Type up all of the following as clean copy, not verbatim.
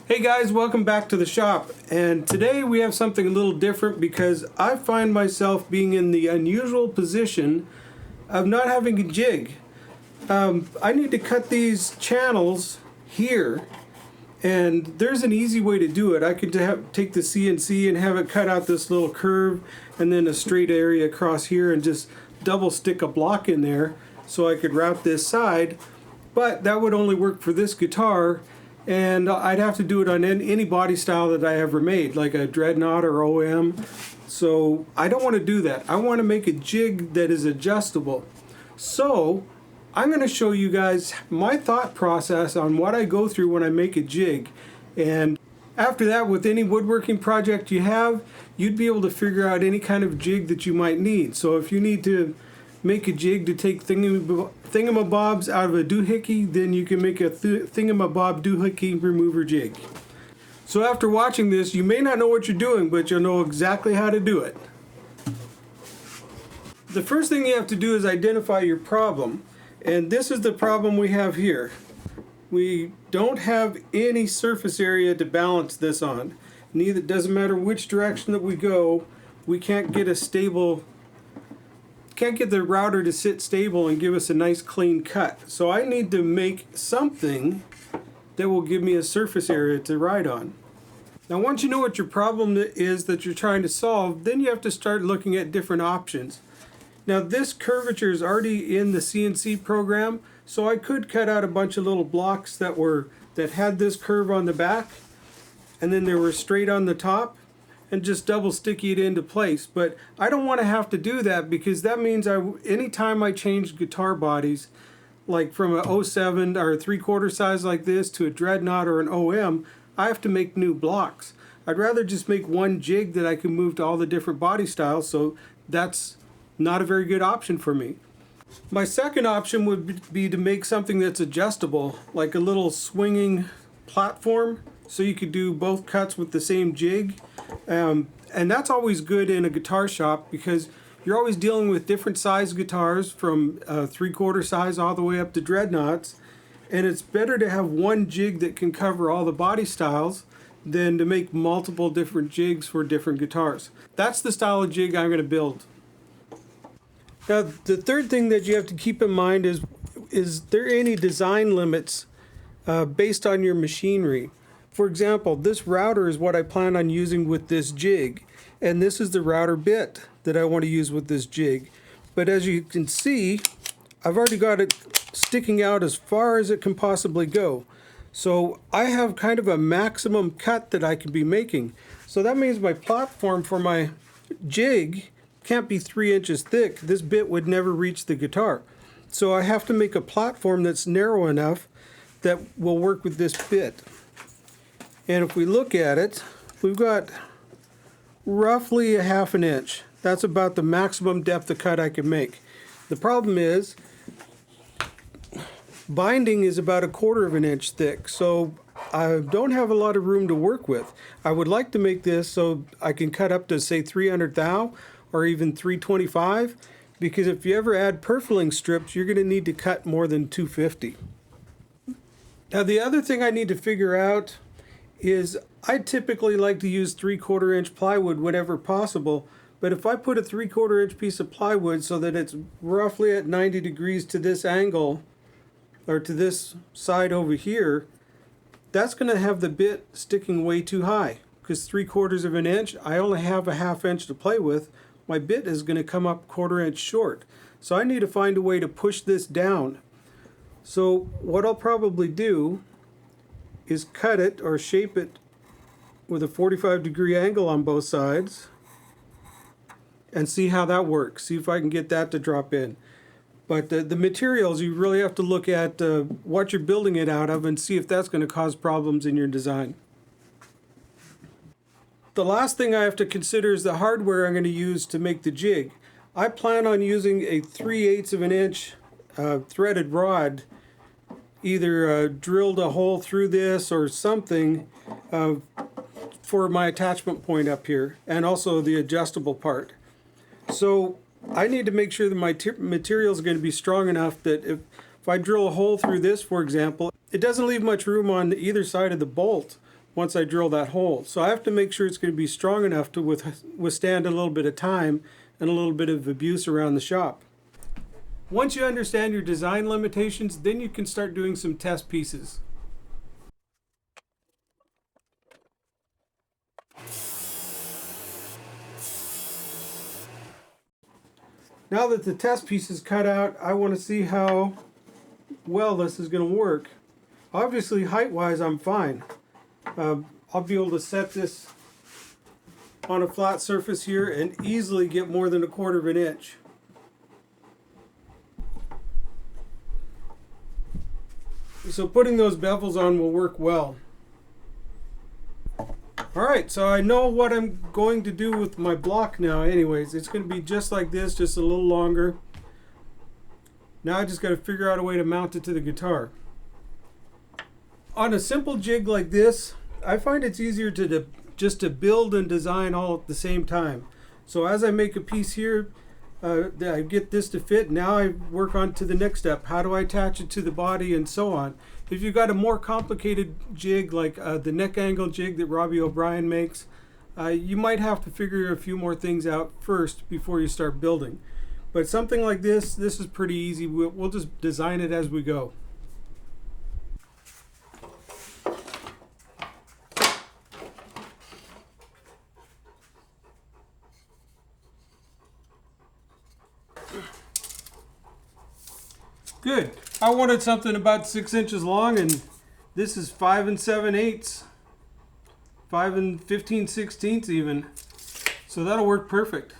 Hey guys, welcome back to the shop, and today we have something a little different because I find myself being in the unusual position of not having a jig. I need to cut these channels here, and there's an easy way to do it. I could take the CNC and have it cut out this little curve and then a straight area across here and just double stick a block in there so I could route this side, but that would only work for this guitar. And I'd have to do it on any body style that I ever made, like a dreadnought or OM. So I don't want to do that. I want to make a jig that is adjustable. So I'm going to show you guys my thought process on what I go through when I make a jig. And after that, with any woodworking project you have, you'd be able to figure out any kind of jig that you might need. So if you need to make a jig to take thingamabobs out of a doohickey, then you can make a thingamabob doohickey remover jig. So after watching this, you may not know what you're doing, but you'll know exactly how to do it. The first thing you have to do is identify your problem, and this is the problem we have here. We don't have any surface area to balance this on. Neither, doesn't matter which direction that we go, we can't get the router to sit stable and give us a nice clean cut. So I need to make something that will give me a surface area to ride on. Now once you know what your problem is that you're trying to solve, then you have to start looking at different options. Now this curvature is already in the CNC program, so I could cut out a bunch of little blocks that had this curve on the back, and then they were straight on the top, and just double sticky it into place. But I don't want to have to do that, because that means anytime I change guitar bodies, like from a 07 or a 3/4 size like this to a dreadnought or an OM, I have to make new blocks. I'd rather just make one jig that I can move to all the different body styles, so that's not a very good option for me. My second option would be to make something that's adjustable, like a little swinging platform, so you could do both cuts with the same jig. And that's always good in a guitar shop, because you're always dealing with different size guitars from 3/4 size all the way up to dreadnoughts, and it's better to have one jig that can cover all the body styles than to make multiple different jigs for different guitars. That's the style of jig I'm going to build. Now the third thing that you have to keep in mind is there any design limits based on your machinery? For example, this router is what I plan on using with this jig, and this is the router bit that I want to use with this jig. But as you can see, I've already got it sticking out as far as it can possibly go. So I have kind of a maximum cut that I can be making. So that means my platform for my jig can't be 3 inches thick. This bit would never reach the guitar. So I have to make a platform that's narrow enough that will work with this bit. And if we look at it, we've got roughly a 1/2 inch. That's about the maximum depth of cut I can make. The problem is, binding is about 1/4 inch thick, so I don't have a lot of room to work with. I would like to make this so I can cut up to, say, 300 thou or even 325, because if you ever add purfling strips, you're going to need to cut more than 250. Now the other thing I need to figure out is I typically like to use 3/4 inch plywood whenever possible, but if I put a 3/4 inch piece of plywood so that it's roughly at 90 degrees to this angle, or to this side over here, that's going to have the bit sticking way too high, because 3/4 inch, I only have a 1/2 inch to play with. My bit is going to come up 1/4 inch short. So I need to find a way to push this down. So what I'll probably do is cut it or shape it with a 45-degree angle on both sides and see how that works. See if I can get that to drop in. But the materials, you really have to look at what you're building it out of and see if that's going to cause problems in your design. The last thing I have to consider is the hardware I'm going to use to make the jig. I plan on using a 3/8 inch threaded rod, either drilled a hole through this or something for my attachment point up here, and also the adjustable part. So I need to make sure that my material is going to be strong enough that if I drill a hole through this, for example, it doesn't leave much room on either side of the bolt once I drill that hole. So I have to make sure it's going to be strong enough to withstand a little bit of time and a little bit of abuse around the shop. Once you understand your design limitations, then you can start doing some test pieces. Now that the test piece is cut out, I want to see how well this is going to work. Obviously, height-wise, I'm fine. I'll be able to set this on a flat surface here and easily get more than 1/4 of an inch. So putting those bevels on will work well. Alright, so I know what I'm going to do with my block now anyways. It's going to be just like this, just a little longer. Now I just got to figure out a way to mount it to the guitar. On a simple jig like this, I find it's easier to just to build and design all at the same time. So as I make a piece here, I get this to fit. Now I work on to the next step. How do I attach it to the body and so on. If you've got a more complicated jig like the neck angle jig that Robbie O'Brien makes, you might have to figure a few more things out first before you start building. But something like this is pretty easy. We'll just design it as we go. Good. I wanted something about 6 inches long, and this is 5 7/8, 5 15/16 even. So that'll work perfect.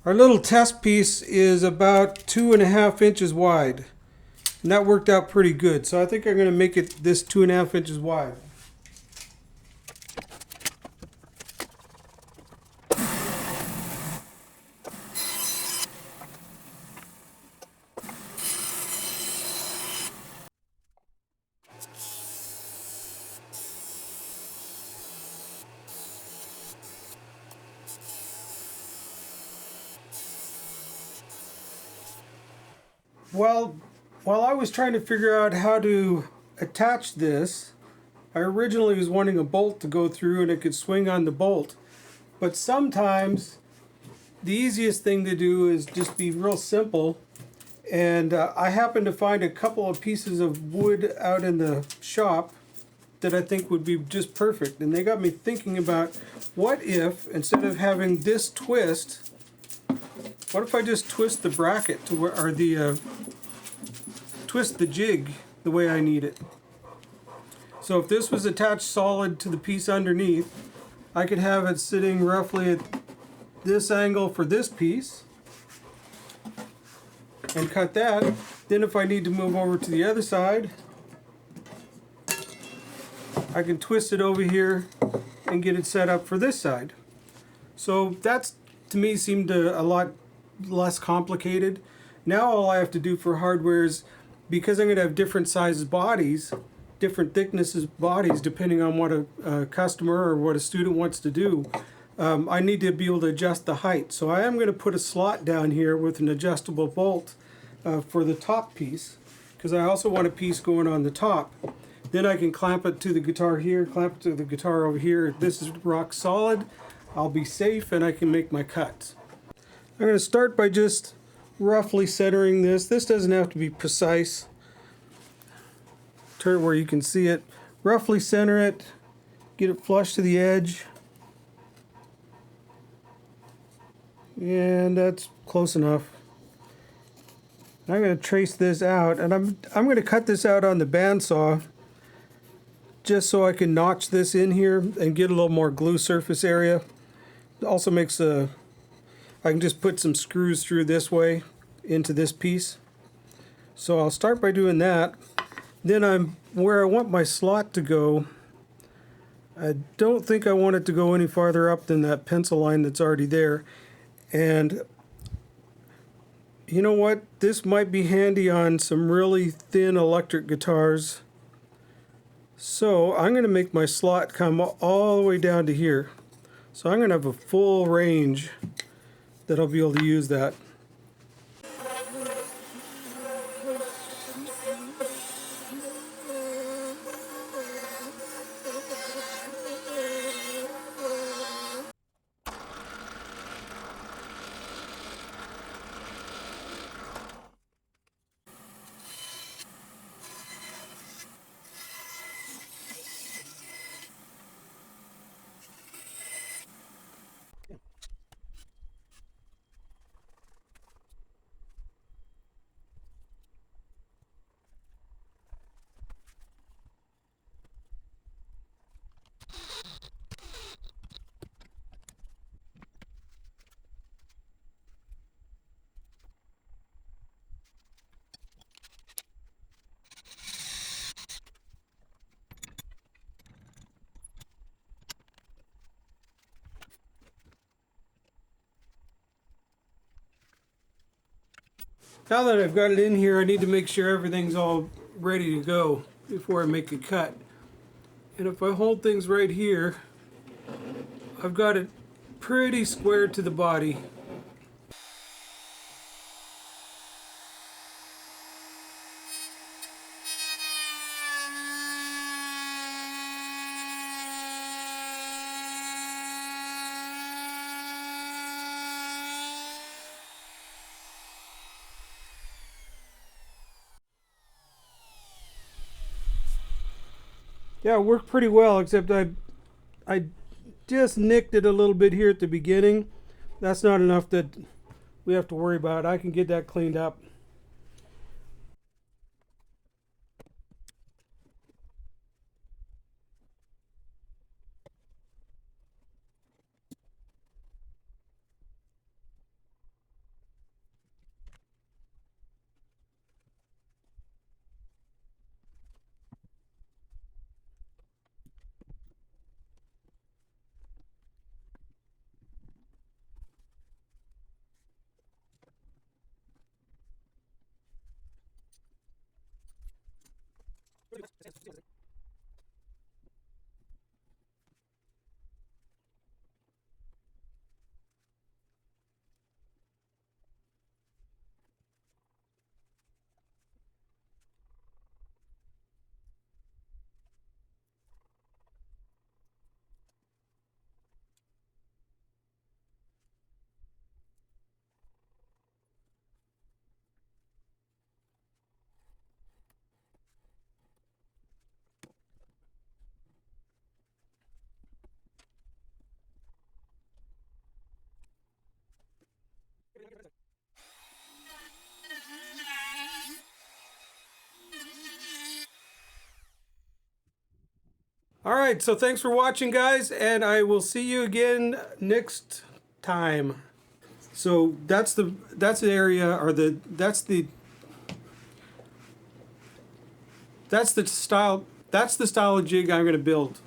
Our little test piece is about 2.5 inches wide, and that worked out pretty good. So I think I'm going to make it this 2.5 inches wide. Well, while I was trying to figure out how to attach this, I originally was wanting a bolt to go through and it could swing on the bolt. But sometimes the easiest thing to do is just be real simple. And I happened to find a couple of pieces of wood out in the shop that I think would be just perfect. And they got me thinking about, what if, instead of having this twist, what if I just twist the bracket to where, or twist the jig the way I need it. So if this was attached solid to the piece underneath, I could have it sitting roughly at this angle for this piece and cut that. Then if I need to move over to the other side, I can twist it over here and get it set up for this side. So that's, to me, seemed a lot less complicated. Now all I have to do for hardware is, because I'm going to have different sizes bodies, different thicknesses bodies, depending on what a customer or what a student wants to do, I need to be able to adjust the height. So I am going to put a slot down here with an adjustable bolt for the top piece, because I also want a piece going on the top. Then I can clamp it to the guitar here, clamp it to the guitar over here. This is rock solid. I'll be safe and I can make my cuts. I'm going to start by just roughly centering this. This doesn't have to be precise. Turn it where you can see it. Roughly center it. Get it flush to the edge. And that's close enough. I'm going to trace this out, and I'm going to cut this out on the bandsaw just so I can notch this in here and get a little more glue surface area. It also makes I can just put some screws through this way into this piece. So I'll start by doing that. Then where I want my slot to go, I don't think I want it to go any farther up than that pencil line that's already there. And you know what? This might be handy on some really thin electric guitars. So I'm going to make my slot come all the way down to here. So I'm going to have a full range that I'll be able to use that. Now that I've got it in here, I need to make sure everything's all ready to go before I make a cut. And if I hold things right here, I've got it pretty square to the body. Yeah, it worked pretty well, except I just nicked it a little bit here at the beginning. That's not enough that we have to worry about. I can get that cleaned up. Alright, so thanks for watching, guys, and I will see you again next time. So that's the area, or that's the style of jig I'm going to build.